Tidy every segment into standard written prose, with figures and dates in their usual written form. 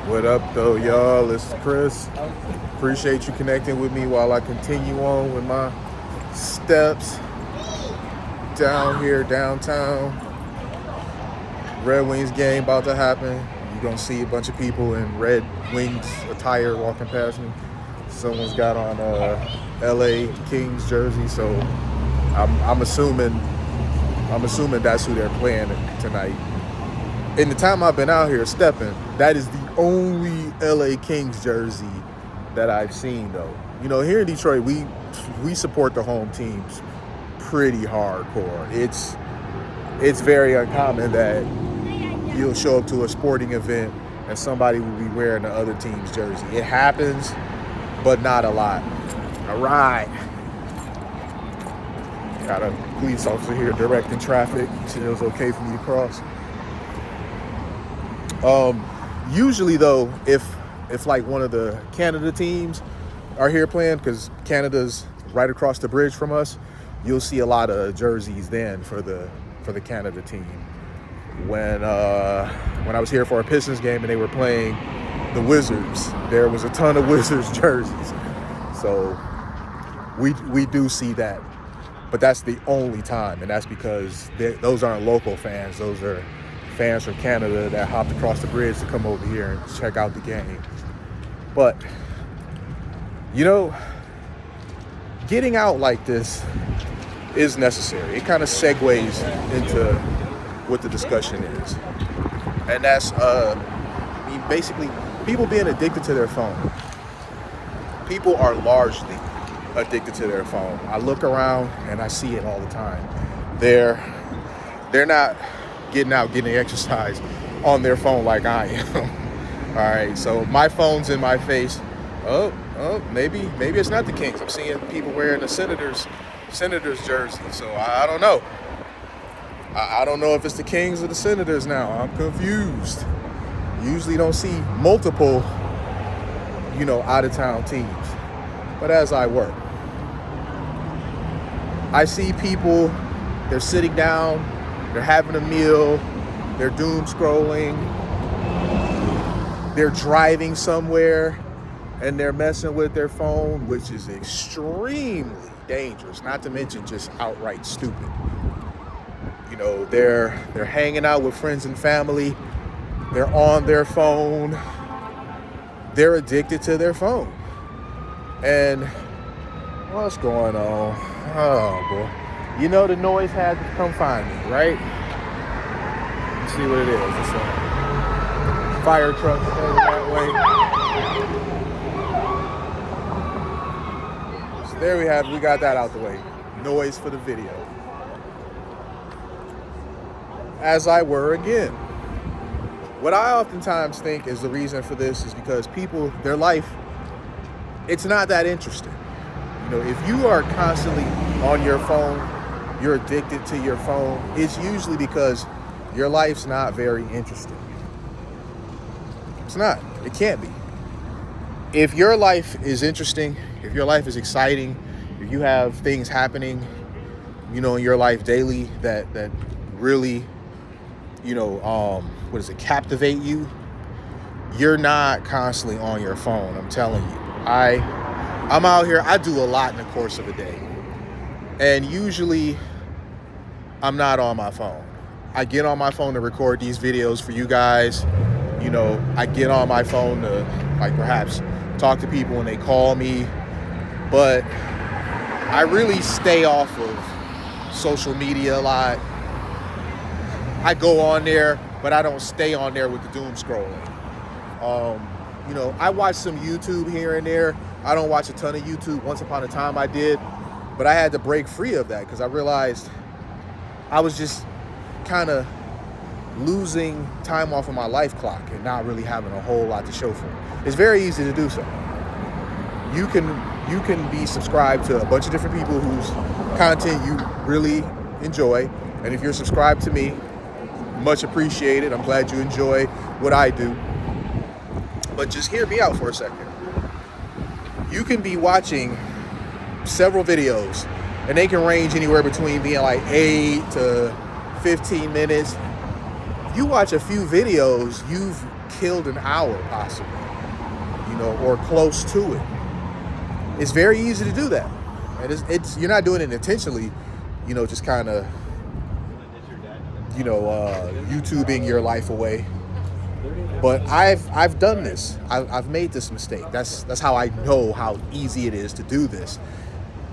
What up, though, y'all? It's Chris. Appreciate you connecting with me while I continue on with my steps down here downtown. Red Wings game about to happen. You're going to see a bunch of people in Red Wings attire walking past me. Someone's got on a LA Kings jersey, so I'm assuming that's who they're playing tonight. In the time I've been out here stepping, that is the only LA Kings jersey that I've seen, though. You know, here in Detroit, we support the home teams pretty hardcore. It's very uncommon that you'll show up to a sporting event and somebody will be wearing the other team's jersey. It happens, but not a lot. All right. Got a police officer here directing traffic. So it was okay for me to cross. Usually though, if like one of the Canada teams are here playing, because Canada's right across the bridge from us, you'll see a lot of jerseys then for the Canada team. When I was here for a Pistons game and they were playing the Wizards, there was a ton of Wizards jerseys. So we do see that, but that's the only time, and that's because those aren't local fans. Those are fans from Canada that hopped across the bridge to come over here and check out the game. But, you know, getting out like this is necessary. It kind of segues into what the discussion is. And that's, basically, people being addicted to their phone. People are largely addicted to their phone. I look around and I see it all the time. They're not getting exercise on their phone like I am. All right, so my phone's in my face. Oh, maybe it's not the Kings. I'm seeing people wearing the Senators jersey. So I don't know. I don't know if it's the Kings or the Senators now. I'm confused. Usually don't see multiple, out of town teams. But as I work, I see people. They're sitting down. They're having a meal, they're doom scrolling, they're driving somewhere, and they're messing with their phone, which is extremely dangerous, not to mention just outright stupid. They're hanging out with friends and family, they're on their phone, they're addicted to their phone. And what's going on? Oh, boy. The noise had to come find me, right? Let's see what it is. It's a fire truck heading that way. So there we have it. We got that out the way. Noise for the video. As I were again. What I oftentimes think is the reason for this is because people, their life, it's not that interesting. If you are constantly on your phone, you're addicted to your phone, it's usually because your life's not very interesting. It's not. It can't be. If your life is interesting, if your life is exciting, if you have things happening, in your life daily that really, captivate you, you're not constantly on your phone. I'm telling you. I'm out here, I do a lot in the course of a day. And usually, I'm not on my phone. I get on my phone to record these videos for you guys. I get on my phone to, perhaps talk to people when they call me. But I really stay off of social media a lot. I go on there, but I don't stay on there with the doom scrolling. I watch some YouTube here and there. I don't watch a ton of YouTube. Once upon a time I did. But I had to break free of that because I realized I was just kind of losing time off of my life clock and not really having a whole lot to show for it. It's very easy to do so. You can be subscribed to a bunch of different people whose content you really enjoy. And if you're subscribed to me, much appreciated. I'm glad you enjoy what I do. But just hear me out for a second. You can be watching several videos and they can range anywhere between being like 8 to 15 minutes. You watch a few videos, you've killed an hour possibly, or close to it. It's very easy to do that. And it's you're not doing it intentionally, just kind of, YouTubing your life away. But I've done this. I've made this mistake. That's how I know how easy it is to do this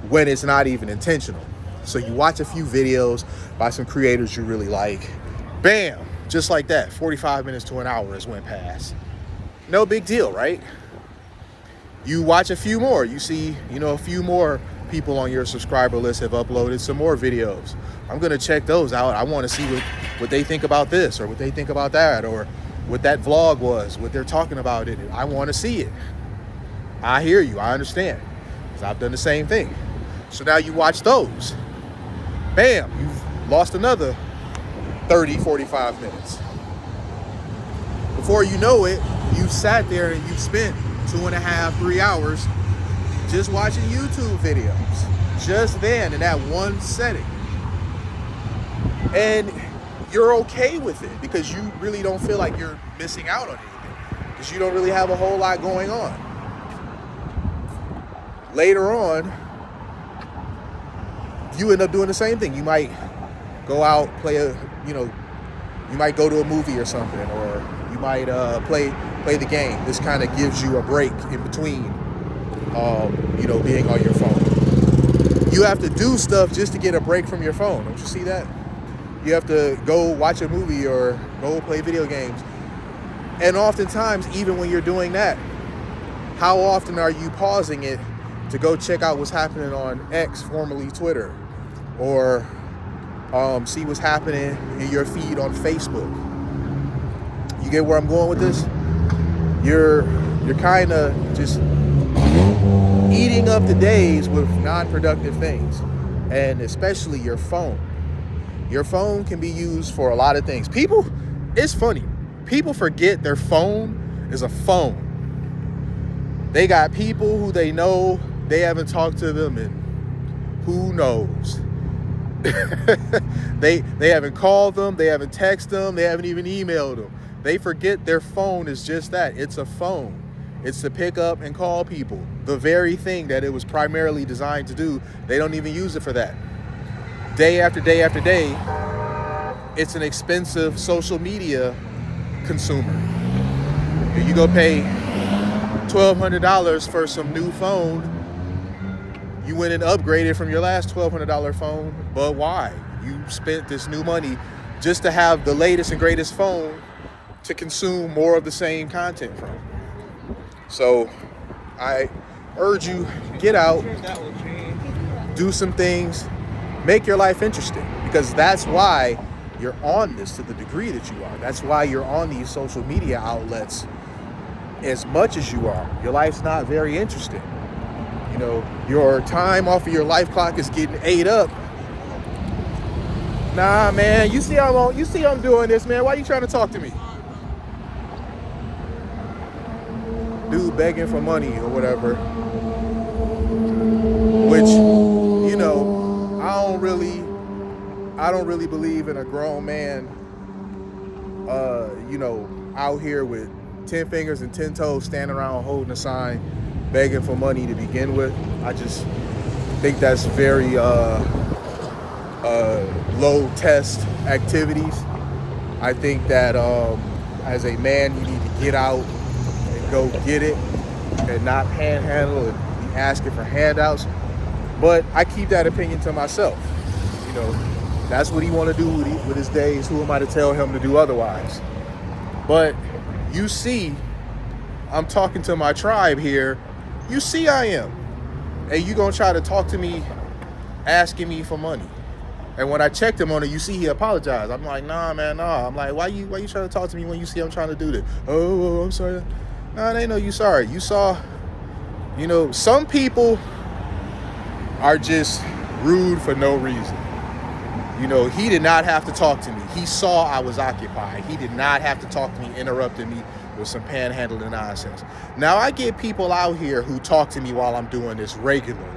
when it's not even intentional. So you watch a few videos by some creators you really like. Bam! Just like that, 45 minutes to an hour has went past. No big deal, right? You watch a few more. You see, a few more people on your subscriber list have uploaded some more videos. I'm going to check those out. I want to see what they think about this or what they think about that or what that vlog was, what they're talking about in it. I want to see it. I hear you. I understand. Because I've done the same thing. So now you watch those. Bam, you've lost another 30, 45 minutes. Before you know it, you've sat there and you've spent 2.5, 3 hours just watching YouTube videos. Just then, in that one setting. And you're okay with it because you really don't feel like you're missing out on anything. Because you don't really have a whole lot going on. Later on, you end up doing the same thing. You might go out, you might go to a movie or something, or you might play the game. This kind of gives you a break in between, being on your phone. You have to do stuff just to get a break from your phone. Don't you see that? You have to go watch a movie or go play video games. And oftentimes, even when you're doing that, how often are you pausing it to go check out what's happening on X, formerly Twitter, or see what's happening in your feed on Facebook? You get where I'm going with this? You're kind of just eating up the days with non-productive things, and especially your phone. Your phone can be used for a lot of things. It's funny. People forget their phone is a phone. They got people who they know, they haven't talked to them and who knows. They haven't called them, they haven't texted them, they haven't even emailed them. They forget their phone is just that. It's a phone. It's to pick up and call people. The very thing that it was primarily designed to do, they don't even use it for that. Day after day after day, it's an expensive social media consumer. You go pay $1,200 for some new phone. You went and upgraded from your last $1,200 phone, but why? You spent this new money just to have the latest and greatest phone to consume more of the same content from. So I urge you, get out, do some things, make your life interesting, because that's why you're on this to the degree that you are. That's why you're on these social media outlets as much as you are. Your life's not very interesting. Your time off of your life clock is getting ate up. Nah, man, you see I'm doing this, man. Why are you trying to talk to me? Dude begging for money or whatever. Which, I don't really believe in a grown man, out here with 10 fingers and 10 toes standing around holding a sign, begging for money to begin with. I just think that's very low test activities. I think that as a man, you need to get out and go get it and not panhandle and be asking for handouts. But I keep that opinion to myself. That's what he want to do with his days. Who am I to tell him to do otherwise? But you see, I'm talking to my tribe here. You see I am. And you gonna try to talk to me asking me for money. And when I checked him on it, you see he apologized. I'm like, nah, man, nah. I'm like, why you trying to talk to me when you see I'm trying to do this? Oh, I'm sorry. Nah, they know you sorry. You saw, some people are just rude for no reason. He did not have to talk to me. He saw I was occupied. He did not have to talk to me, interrupting me with some panhandling nonsense. Now, I get people out here who talk to me while I'm doing this regularly.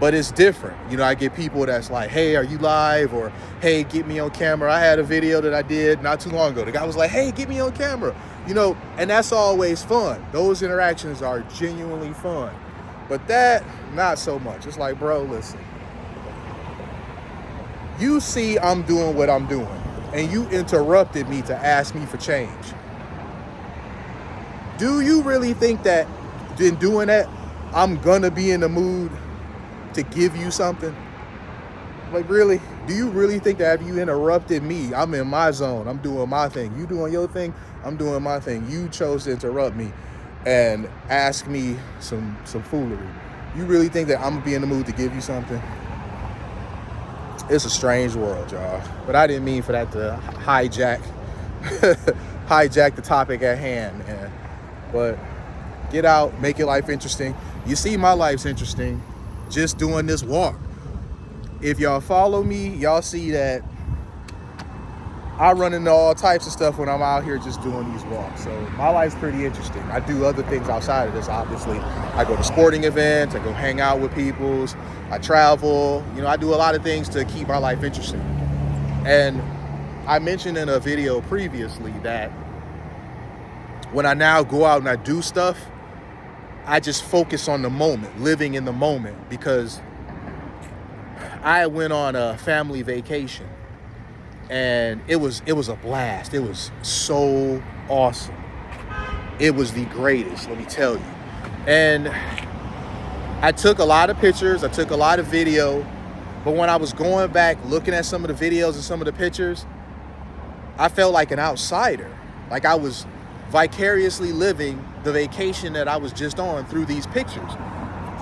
But it's different. You know, I get people that's like, hey, are you live? Or, hey, get me on camera. I had a video that I did not too long ago. The guy was like, hey, get me on camera. You know, and that's always fun. Those interactions are genuinely fun. But that, not so much. It's like, bro, listen. You see I'm doing what I'm doing, and you interrupted me to ask me for change. Do you really think that in doing that, I'm gonna be in the mood to give you something? Like, really? Do you really think that if you interrupted me, I'm in my zone, I'm doing my thing, you doing your thing, I'm doing my thing, you chose to interrupt me and ask me some foolery? You really think that I'm gonna be in the mood to give you something? It's a strange world, y'all. But I didn't mean for that to hijack the topic at hand, man. But get out, make your life interesting. You see my life's interesting just doing this walk. If y'all follow me, y'all see that I run into all types of stuff when I'm out here just doing these walks. So my life's pretty interesting. I do other things outside of this, obviously. I go to sporting events, I go hang out with peoples, I travel. You know, I do a lot of things to keep my life interesting. And I mentioned in a video previously that when I now go out and I do stuff, I just focus on the moment, living in the moment, because I went on a family vacation and it was a blast. It was so awesome. It was the greatest, let me tell you. And I took a lot of pictures, I took a lot of video, but when I was going back looking at some of the videos and some of the pictures, I felt like an outsider. Like I was vicariously living the vacation that I was just on through these pictures,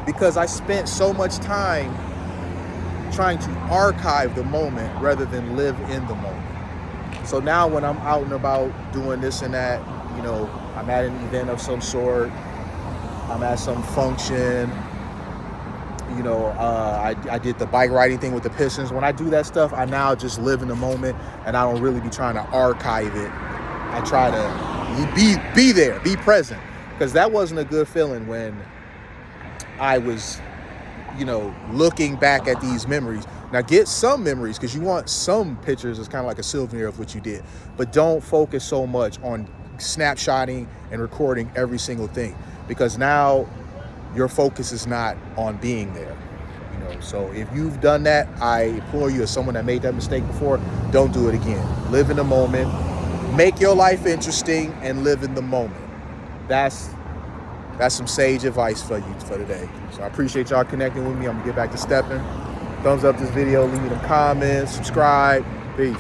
because I spent so much time trying to archive the moment rather than live in the moment. So now when I'm out and about doing this and that, you know, I'm at an event of some sort, I'm at some function, you know, I did the bike riding thing with the Pistons. When I do that stuff, I now just live in the moment and I don't really be trying to archive it. I try to be there, be present, because that wasn't a good feeling when I was, you know, looking back at these memories. Now get some memories, because you want some pictures as kind of like a souvenir of what you did, but don't focus so much on snapshotting and recording every single thing, because now your focus is not on being there. You know, so if you've done that, I implore you, as someone that made that mistake before, don't do it again. Live in the moment, make your life interesting, and live in the moment. That's some sage advice for you for today. So I appreciate y'all connecting with me. I'm gonna get back to stepping. Thumbs up this video, leave me them comments, subscribe. Peace.